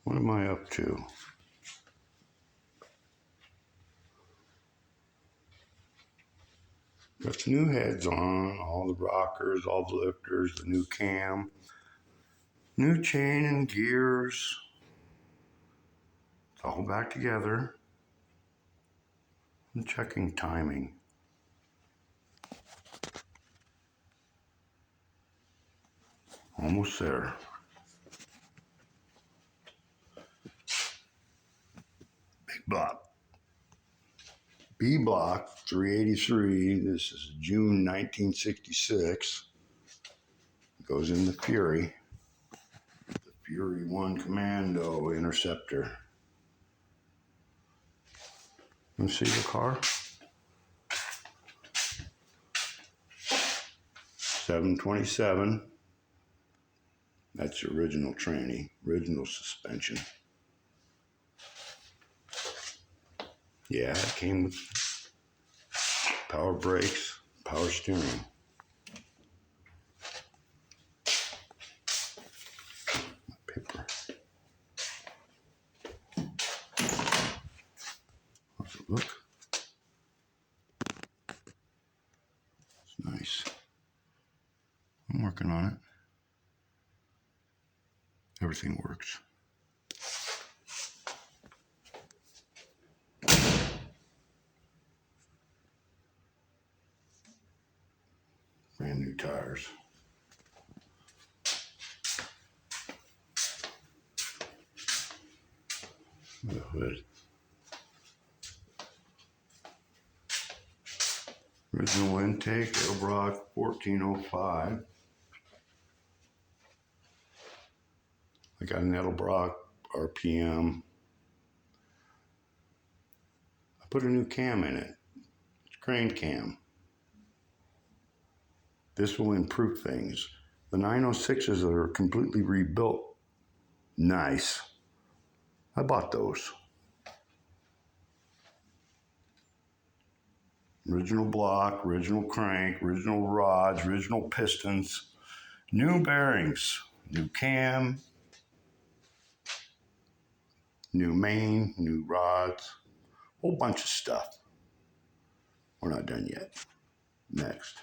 What am I up to? Got the new heads on, all the rockers, all the lifters, the new cam, new chain and gears. It's all back together. I'm checking timing. Almost there. Big block. B block 383. This is June 1966. Goes in the Fury. The Fury 1 Commando Interceptor. Let's see the car. 727. That's the original tranny, original suspension. Yeah, it came with power brakes, power steering. Paper. How's it look? It's nice. I'm working on it. Everything works. Brand new tires. The hood. Original intake, Edelbrock 1405. I got an Edelbrock RPM. I put a new cam in it. It's crane cam. This will improve things. The 906s are completely rebuilt. Nice. I bought those. Original block, original crank, original rods, original pistons, new bearings, new cam, new main, new rods, whole bunch of stuff. We're not done yet. Next.